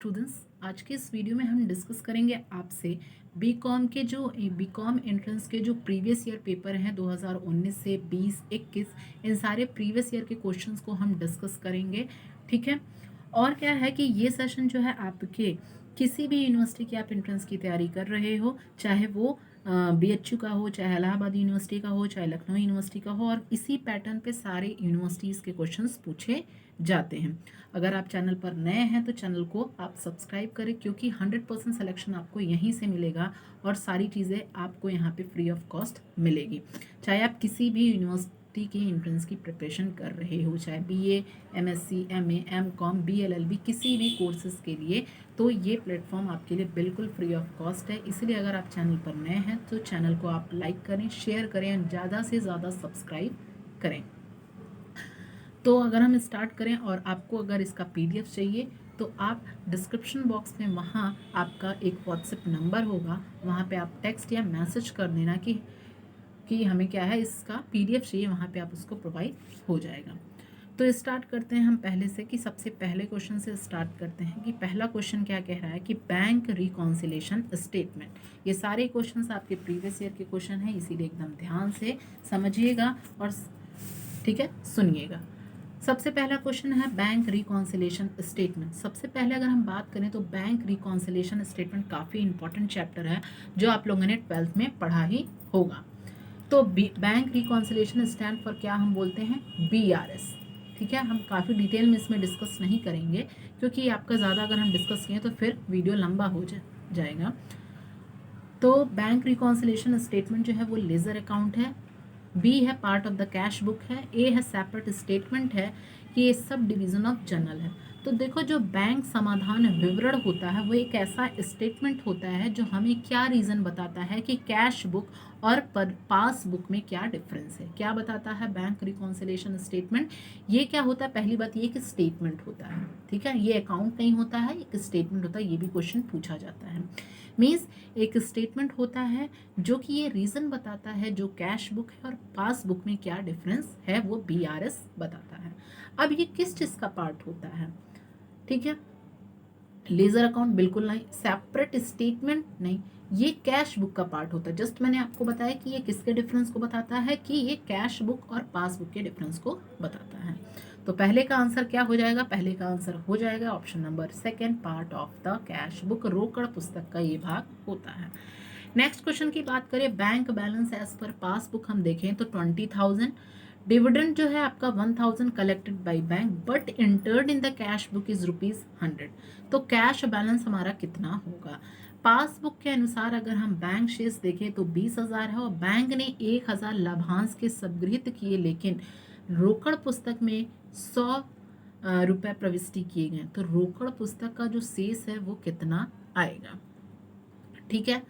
Students, आज के इस वीडियो में हम डिस्कस करेंगे आपसे बीकॉम के जो बीकॉम एंट्रेंस के जो प्रीवियस ईयर पेपर हैं 2019 से 20, 21, इन सारे प्रीवियस ईयर के क्वेश्चंस को हम डिस्कस करेंगे। ठीक है। और क्या है कि ये सेशन जो है आपके किसी भी यूनिवर्सिटी की आप एंट्रेंस की तैयारी कर रहे हो, चाहे वो BHU का हो, चाहे इलाहाबाद यूनिवर्सिटी का हो, चाहे लखनऊ यूनिवर्सिटी का हो, और इसी पैटर्न पे सारे यूनिवर्सिटीज़ के क्वेश्चंस पूछे जाते हैं। अगर आप चैनल पर नए हैं तो चैनल को आप सब्सक्राइब करें, क्योंकि 100% सिलेक्शन आपको यहीं से मिलेगा और सारी चीज़ें आपको यहाँ पे फ्री ऑफ कॉस्ट मिलेगी। चाहे आप किसी भी यूनिवर्सिटी की एंट्रेंस की प्रिपरेशन कर रहे हो, चाहे BA, MSc, MA, MCOM, BLLB, किसी भी कोर्सेज के लिए, तो ये प्लेटफॉर्म आपके लिए बिल्कुल फ्री ऑफ कॉस्ट है। इसलिए अगर आप चैनल पर नए हैं तो चैनल को आप लाइक करें, शेयर करें और ज़्यादा से ज़्यादा सब्सक्राइब करें। तो अगर हम स्टार्ट करें, और आपको अगर इसका PDF चाहिए तो आप डिस्क्रिप्शन बॉक्स में वहाँ आपका एक व्हाट्सएप नंबर होगा, वहाँ पे आप टेक्स्ट या मैसेज कर देना कि हमें क्या है, इसका PDF चाहिए, वहाँ पे आप उसको प्रोवाइड हो जाएगा। तो स्टार्ट करते हैं हम पहले से, कि सबसे पहले क्वेश्चन से स्टार्ट करते हैं कि पहला क्वेश्चन क्या कह रहा है कि बैंक रिकॉन्सिलेशन स्टेटमेंट। ये सारे क्वेश्चंस आपके प्रीवियस ईयर के क्वेश्चन हैं, इसीलिए एकदम ध्यान से समझिएगा और ठीक है सुनिएगा। सबसे पहला क्वेश्चन है बैंक रिकॉन्सिलेशन स्टेटमेंट। सबसे पहले अगर हम बात करें तो बैंक रिकॉन्सिलेशन स्टेटमेंट काफ़ी इंपॉर्टेंट चैप्टर है, जो आप लोगों ने 12th में पढ़ा ही होगा। तो बैंक रिकॉन्सिलेशन स्टैंड फॉर क्या हम बोलते हैं, BRS। ठीक है, हम काफ़ी डिटेल में इसमें डिस्कस नहीं करेंगे, क्योंकि आपका ज़्यादा अगर हम डिस्कस किए तो फिर वीडियो लंबा हो जाएगा। तो बैंक रिकॉन्सिलेशन स्टेटमेंट जो है वो लेजर अकाउंट है, B है part of the cash book है, A है सेपरेट स्टेटमेंट है, कि ये सब डिवीजन ऑफ जर्नल है। तो देखो, जो बैंक समाधान विवरण होता है वो एक ऐसा स्टेटमेंट होता है जो हमें क्या रीज़न बताता है कि कैश बुक और पासबुक में क्या डिफरेंस है। क्या बताता है बैंक रिकॉन्सिलेशन स्टेटमेंट? ये क्या होता है, पहली बात ये कि स्टेटमेंट होता है। ठीक है, ये अकाउंट नहीं होता है, एक स्टेटमेंट होता है। ये भी क्वेश्चन पूछा जाता है। मीन्स एक स्टेटमेंट होता है जो कि ये रीज़न बताता है जो कैश बुक है और पासबुक में क्या डिफरेंस है, वो BRS बताता है। अब ये किस चीज़ का पार्ट होता है? ठीक है, लेजर अकाउंट बिल्कुल नहीं, सेपरेट स्टेटमेंट नहीं, ये कैश बुक का पार्ट होता है। जस्ट मैंने आपको बताया कि ये किसके डिफरेंस को बताता है, कि ये कैश बुक और पासबुक के डिफरेंस को बताता है। तो पहले का आंसर क्या हो जाएगा? पहले का आंसर हो जाएगा option number second, part of the cash book. रोकड़ पुस्तक का ये भाग होता है। नेक्स्ट क्वेश्चन की बात करें, bank balance as per passbook हम देखें तो 20,000। डिविडेंड जो है आपका 1,000 collected by bank but entered in the cash book is ₹100। तो कैश बैलेंस हमारा कितना होगा? पासबुक के अनुसार अगर हम बैंक शेष देखें तो 20,000 है, और बैंक ने 1,000 लाभांश के संग्रहित किए, लेकिन रोकड़ पुस्तक में 100 रुपए प्रविष्टि किए गए। तो रोकड़ पुस्तक का जो शेष है वो कितना आएगा? ठीक है,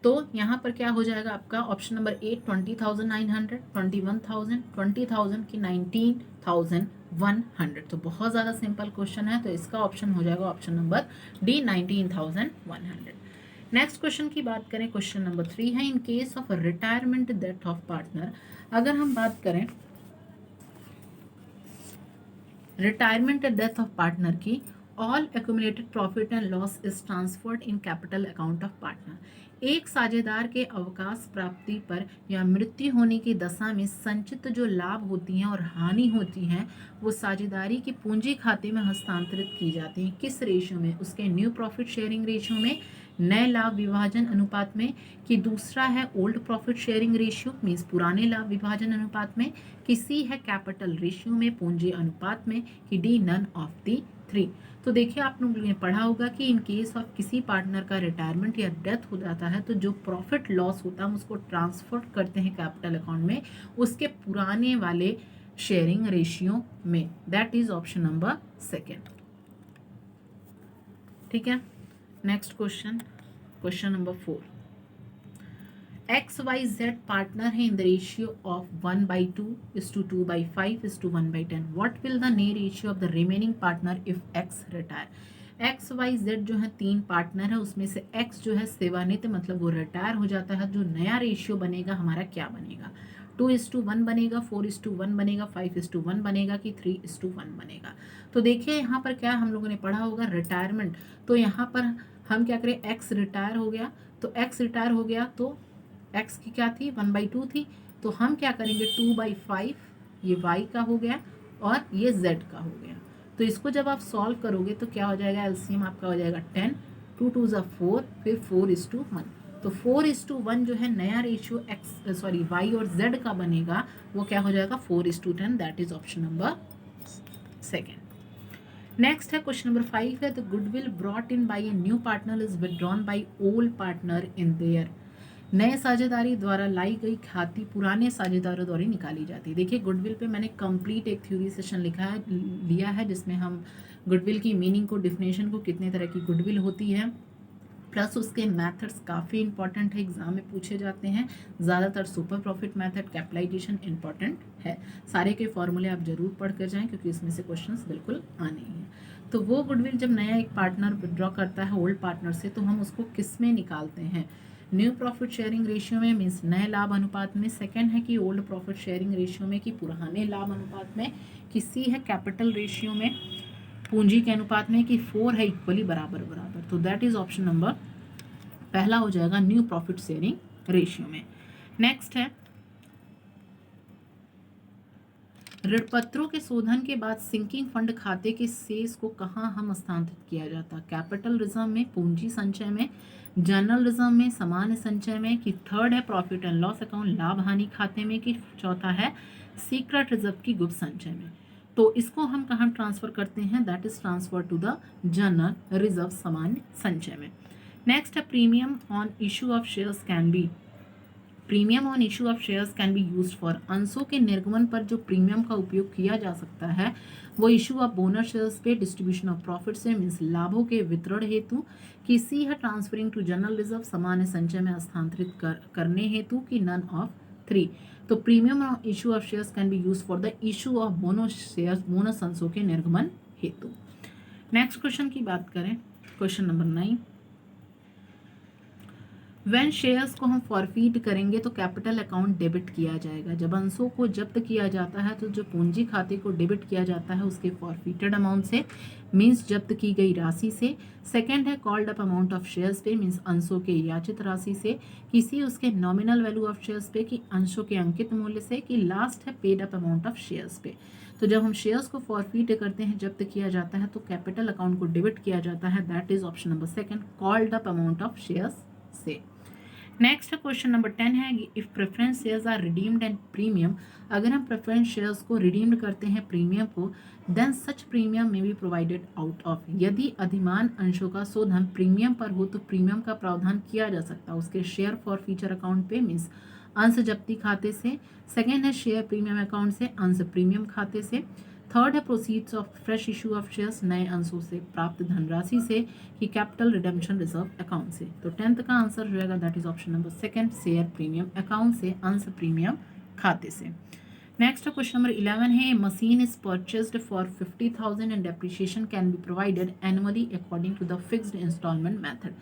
तो यहाँ पर क्या हो जाएगा आपका ऑप्शन नंबर 8 20,900, 21,000, 20,000 की 19,100। तो बहुत ज़्यादा सिंपल क्वेश्चन है, तो इसका ऑप्शन हो जाएगा option number D 19,100। Next question की बात करें, क्वेश्चन नंबर 3 है, in case of retirement death of partner. अगर हम बात करें रिटायरमेंट डेथ ऑफ पार्टनर की, all accumulated profit and loss is transferred in capital account of partner. एक साझेदार के अवकाश प्राप्ति पर या मृत्यु होने की दशा में संचित जो लाभ होती हैं और हानि होती हैं, वो साझेदारी की पूंजी खाते में हस्तांतरित की जाती हैं। किस रेशियो में? उसके न्यू प्रॉफिट शेयरिंग रेशियो में, नए लाभ विभाजन अनुपात में, कि दूसरा है old profit sharing ratio means पुराने लाभ विभाजन अनुपात में, कि सी है कैपिटल रेशियो में, पूंजी अनुपात में, कि डी नन ऑफ दी 3। तो देखिए, आप लोगों ने पढ़ा होगा कि इन केस ऑफ किसी पार्टनर का रिटायरमेंट या डेथ हो जाता है तो जो प्रॉफिट लॉस होता है हम उसको ट्रांसफर करते हैं कैपिटल अकाउंट में, उसके पुराने वाले शेयरिंग रेशियो में। That is option number second. ठीक है, next question, question number 4। XYZ partner है in the ratio of 1/2 is to 2/5 is to 1/10. What will the nay ratio of the remaining partner if X retire? XYZ जो है 3 partner है, उसमें से X जो है सेवानिवृत्त मतलब वो रिटायर हो जाता है। जो नया रेशियो बनेगा हमारा क्या बनेगा? 2:1 बनेगा, 4:1 बनेगा, 5:1 बनेगा कि 3:1 बनेगा। तो देखिए यहाँ पर क्या हम लोगों ने पढ़ा होगा, रिटायरमेंट। तो यहाँ पर हम क्या करें, एक्स रिटायर हो गया, तो एक्स रिटायर हो गया तो एक्स की क्या थी, 1/2 थी, तो हम क्या करेंगे 2/5, ये वाई का हो गया और ये जेड का हो गया। तो इसको जब आप सॉल्व करोगे तो क्या हो जाएगा, एलसीएम आपका हो जाएगा 10, 2 2 ज़ा 4, फिर 4:1। तो 4:1 जो है नया रेशियो एक्स सॉरी वाई और जेड का बनेगा, वो क्या हो जाएगा 4:10। That is option number second. Next है क्वेश्चन नंबर 5 है, the goodwill brought in by a new partner is withdrawn by old partner in their. नए साझेदारी द्वारा लाई गई ख्याति पुराने साझेदारों द्वारा निकाली जाती है। देखिए गुडविल पे मैंने कंप्लीट एक थ्योरी सेशन लिया है जिसमें हम गुडविल की मीनिंग को, डिफिनेशन को, कितने तरह की गुडविल होती है, प्लस उसके मेथड्स काफ़ी इंपॉर्टेंट है, एग्जाम में पूछे जाते हैं। ज़्यादातर super profit method, capitalisation important है। सारे के फॉर्मूले आप जरूर पढ़ कर जाएं क्योंकि इसमें से क्वेश्चंस बिल्कुल आने ही हैं। तो वो गुडविल जब नया एक पार्टनर विड्रॉ करता है ओल्ड पार्टनर से, तो हम उसको किस में निकालते हैं, न्यू प्रॉफिट शेयरिंग रेशियो में, मीन्स नए लाभ अनुपात में। सेकेंड है कि ओल्ड प्रॉफिट शेयरिंग रेशियो में, कि पुराने लाभ अनुपात में। कि सी है कैपिटल रेशियो में, पूंजी के अनुपात में। कि 4 है इक्वली बराबर बराबर। तो दैट इज ऑप्शन नंबर पहला हो जाएगा न्यू प्रॉफिट शेयरिंग रेशियो में। नेक्स्ट है ऋणपत्रों के शोधन के बाद सिंकिंग फंड खाते के शेष को कहाँ हम हस्तांतरित किया जाता है, कैपिटल रिजर्व में, पूंजी संचय में, जनरल रिजर्व में, सामान्य संचय में। कि थर्ड है प्रॉफिट एंड लॉस अकाउंट, लाभ हानि खाते में। कि चौथा है सीक्रेट रिजर्व की गुप्त संचय में। तो इसको हम कहाँ ट्रांसफर करते हैं, that is transfer to the general reserve, सामान्य संचय में। नेक्स्ट है premium on issue of shares can be, premium on issue of shares can be use for, अंशों के निर्गमन पर जो प्रीमियम का उपयोग किया जा सकता है वो इशू ऑफ बोनस शेयर्स पे, डिस्ट्रीब्यूशन ऑफ प्रॉफिट से, मीन्स लाभों के वितरण हेतु। कि सी है ट्रांसफरिंग टू जनरल रिजर्व, सामान्य संचय में स्थानांतरित करने हेतु। कि नन ऑफ 3। तो premium on issue of shares can be use for the issue of bonus shares, bonus अंशों के निर्गमन हेतु। नेक्स्ट क्वेश्चन की बात करें, क्वेश्चन नंबर 9, व्हेन शेयर्स को हम फॉरफीट करेंगे तो कैपिटल अकाउंट डेबिट किया जाएगा। जब अंशों को जब्त किया जाता है तो जो पूंजी खाते को डेबिट किया जाता है उसके फॉरफीटेड अमाउंट से, मीन्स जब्त की गई राशि से। सेकंड है called up amount of shares पे, मीन्स अंशों के याचित राशि से। किसी उसके नॉमिनल वैल्यू ऑफ शेयर्स पे, कि अंशों के अंकित मूल्य से। कि लास्ट है paid up amount of shares पे। तो जब हम शेयर्स को फॉरफीट करते हैं, जब्त किया जाता है, तो कैपिटल अकाउंट को डेबिट किया जाता है। That is option number second, called up amount of shares से। नेक्स्ट क्वेश्चन नंबर 10 है, if preference shares are redeemed and premium, अगर हम प्रेफरेंस शेयर्स को रिडीम्ड करते हैं प्रीमियम को, देन सच प्रीमियम में बी प्रोवाइडेड आउट ऑफ, यदि अधिमान अंशों का शोधन प्रीमियम पर हो तो प्रीमियम का प्रावधान किया जा सकता है उसके शेयर फॉर फ्यूचर अकाउंट पे, मीन्स अंश जब्ती खाते से। सेकेंड है शेयर प्रीमियम अकाउंट से, अंश प्रीमियम खाते से। थर्ड है proceeds of fresh issue of shares, नए अंशों से प्राप्त धनराशि से। कि कैपिटल रिडेम्पशन रिजर्व अकाउंट से। तो 10th का आंसर हो जाएगा that is option number second, share premium account से, अंश प्रीमियम खाते से। नेक्स्ट क्वेश्चन नंबर 11 है, machine is purchased for 50,000 and depreciation can be provided annually according to the fixed instalment method.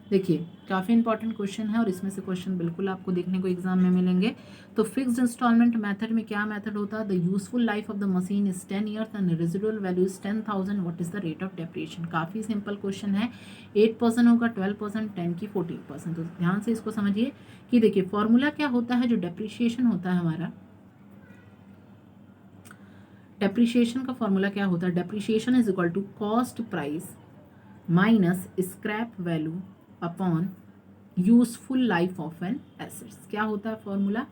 देखिए काफ़ी इंपॉर्टेंट क्वेश्चन है और इसमें से क्वेश्चन बिल्कुल आपको देखने को एग्जाम में मिलेंगे। तो फिक्स्ड इंस्टॉलमेंट मेथड में क्या मेथड होता है, the useful life of the machine is 10 years and residual value is 10,000, what is the rate of depreciation. काफ़ी सिंपल क्वेश्चन है, 8% होगा, 12%, 10 की 14%। तो ध्यान से इसको समझिए कि देखिए फॉर्मूला क्या होता है, जो डेप्रिसिएशन होता है हमारा, डेप्रिसिएशन का फॉर्मूला क्या होता है, depreciation is equal to cost price minus scrap value upon useful life of an assets. क्या होता है फॉर्मूला,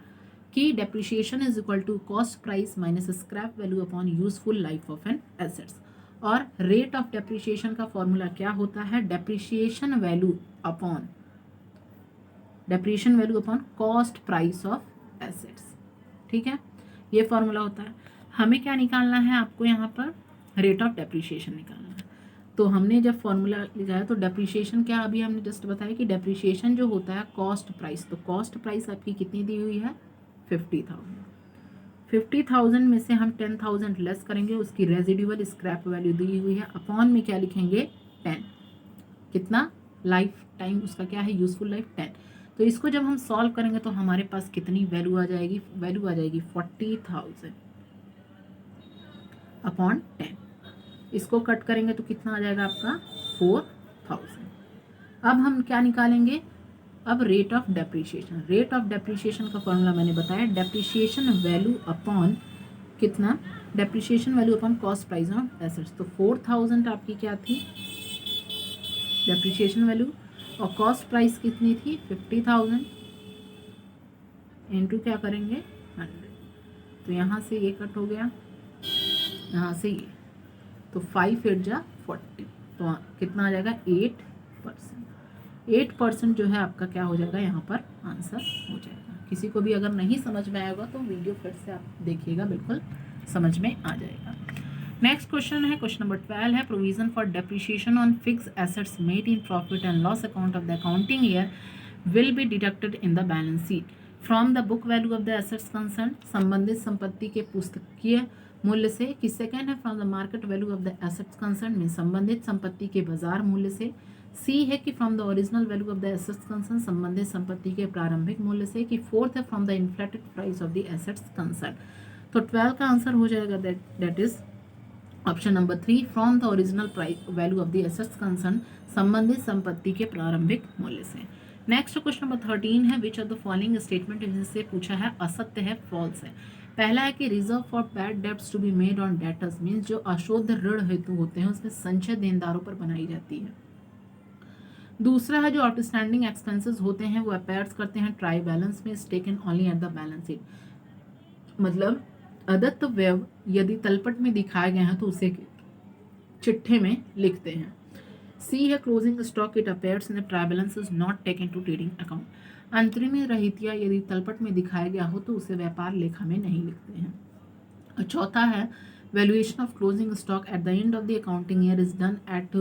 कि depreciation is equal to cost price minus scrap value upon useful life of an assets. और rate of depreciation का formula क्या होता है, depreciation value upon cost price of assets. ठीक है, ये फॉर्मूला होता है। हमें क्या निकालना है, आपको यहाँ पर रेट ऑफ डेप्रिसिएशन निकालना है। तो हमने जब फॉर्मूला लिखा है तो डेप्रिसिएशन क्या, अभी हमने जस्ट बताया कि डेप्रिसिएशन जो होता है कॉस्ट प्राइस, तो कॉस्ट प्राइस आपकी कितनी दी हुई है 50,000। 50,000 में से हम 10,000 लेस करेंगे, उसकी रेजिडुअल स्क्रैप वैल्यू दी हुई है, अपॉन में क्या लिखेंगे 10, कितना लाइफ टाइम उसका क्या है यूजफुल लाइफ 10। तो इसको जब हम सॉल्व करेंगे तो हमारे पास कितनी वैल्यू आ जाएगी, वैल्यू आ जाएगी 40,000 अपॉन 10। इसको कट करेंगे तो कितना आ जाएगा आपका 4,000। अब हम क्या निकालेंगे, अब rate of depreciation. Rate of depreciation का फॉर्मूला मैंने बताया, डेप्रिसिएशन वैल्यू अपॉन कितना, depreciation value upon cost price of assets. तो 4,000 आपकी क्या थी डेप्रिसिएशन वैल्यू, और कॉस्ट प्राइस कितनी थी 50,000, इनटू क्या करेंगे 100। तो यहाँ से ये कट हो गया, यहाँ से ये, तो 5 8 जा 40, तो कितना आ जाएगा 8%। 8% जो है आपका क्या हो जाएगा यहाँ पर आंसर हो जाएगा। किसी को भी अगर नहीं समझ में आएगा तो वीडियो फिर से आप देखिएगा, बिल्कुल समझ में आ जाएगा। नेक्स्ट क्वेश्चन है, क्वेश्चन नंबर 12 है, provision for depreciation on fix assets made in profit and loss account of the accounting year will be deducted in the balance sheet from the book value of the assets concern. संबंधित संपत्ति के पुस्तकीय मूल्य से, कि second है from the market value of the assets concern में संबंधित संपत्ति के बाजार मूल्य से। सी है कि from the original value of the assets concern संबंधित संपत्ति के प्रारंभिक मूल्य से। कि फोर्थ है from the inflated price of the assets concern. तो 12 का आंसर हो जाएगा that is option number 3 from the original price value of the assets concern संबंधित संपत्ति के प्रारंभिक मूल्य से। नेक्स्ट क्वेश्चन नंबर 13 है, which of the following statement जिससे पूछा है असत्य है, फॉल्स है। पहला है कि reserve for bad debts to be made on debtors, means जो अशुद्ध ऋण हेतु होते हैं उसमें संचय देनदारों पर बनाई जाती है। दूसरा है जो आउटस्टैंडिंग एक्सपेंसेस होते हैं वो अपीयर्स करते हैं ट्राई बैलेंस में, is taken only at the balance sheet. मतलब अदत्त व्यय यदि तलपट में दिखाए गए हैं तो उसे चिट्ठे में लिखते हैं। सी है closing stock, it appears in the trial balance, is not taken to trading account. अंतरिम रहतिया यदि तलपट में दिखाया गया हो तो उसे व्यापार लेखा में नहीं लिखते हैं। और चौथा है valuation of closing stock at the end of the accounting year is done at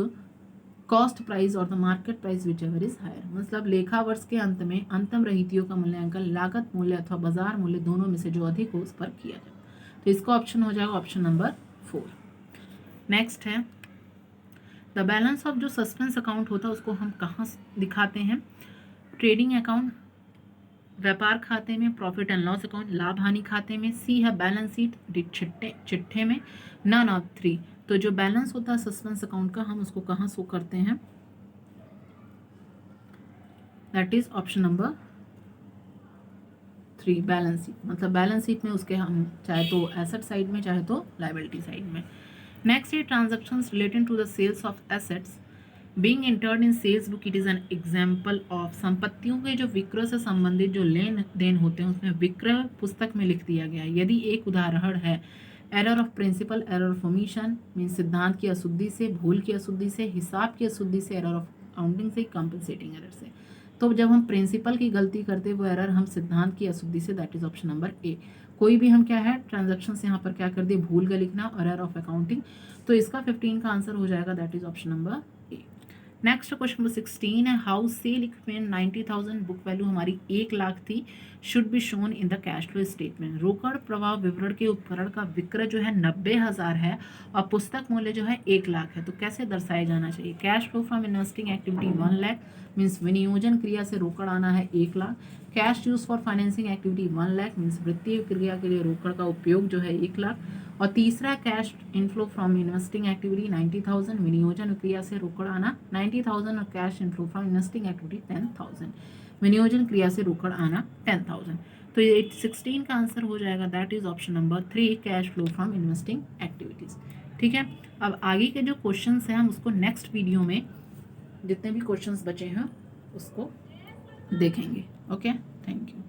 cost price or the market price whichever is higher. मतलब लेखा वर्ष के अंत में अंतिम रहतियों का मूल्यांकन लागत मूल्य अथवा बाजार मूल्य दोनों में से जो अधिक हो उस पर किया जाए। तो इसका ऑप्शन हो जाएगा ऑप्शन नंबर 4। नेक्स्ट है द बैलेंस ऑफ जो सस्पेंस अकाउंट होता है उसको हम कहाँ दिखाते हैं, ट्रेडिंग अकाउंट, व्यापार खाते में, प्रॉफिट एंड लॉस अकाउंट, लाभ हानि खाते में। सी है बैलेंस शीट चिट्ठे में, नन ऑफ 3। तो जो बैलेंस होता है सस्पेंस अकाउंट का हम उसको कहाँ शो करते हैं, that is option number 3 balance sheet. मतलब बैलेंस शीट में उसके हम चाहे तो एसेट साइड में चाहे तो लायबिलिटी साइड में। नेक्स्ट है transactions relating to the sales of assets being entered in sales book, it is an example of. संपत्तियों के जो विक्रय से संबंधित जो लेन देन होते हैं उसमें विक्रय पुस्तक में लिख दिया गया है। यदि एक उदाहरण है error of principle, error of omission mean सिद्धांत की अशुद्धि से, भूल की अशुद्धि से, हिसाब की अशुद्धि से, एरर ऑफ काउंटिंग से, कंपनसेटिंग एरर से। तो जब हम प्रिंसिपल की गलती करते हैं वो एरर हम सिद्धांत की अशुद्धि से, दैट इज ऑप्शन नंबर ए। कोई भी हम क्या है ट्रांजैक्शंस यहाँ पर क्या कर दिए, भूल का लिखना, और एरर ऑफ अकाउंटिंग। तो इसका 15 का आंसर हो जाएगा that is option number A. Next question number 16 है, house sale equipment 90,000, book value हमारी 1 लाख थी, should be shown in the cash flow statement. रोकड़ प्रवाह विवरण के उपकरण का विक्रय जो है 90,000 है और पुस्तक मूल्य जो है 1 लाख है, तो कैसे दर्शाया जाना चाहिए। Cash flow from investing activity 1 lakh, means विनियोजन क्रिया से रोकड़ आना है 1 lakh. Cash use for financing activity 1 lakh, means वित्तीय क्रिया के लिए रोकड़ का उपयोग जो है 1 लाख। और तीसरा cash inflow from investing activity 90,000, विनियोजन क्रिया से रोकड़ आना 90,000 और cash inflow from investing activity 10,000, विनियोजन क्रिया से रोकड़ आना 10,000। तो ये 16 का आंसर हो जाएगा that is option number 3 cash flow from investing activities. ठीक है, अब आगे के जो क्वेश्चंस हैं हम उसको नेक्स्ट वीडियो में जितने भी क्वेश्चंस बचे हैं उसको देखेंगे। Okay, thank you.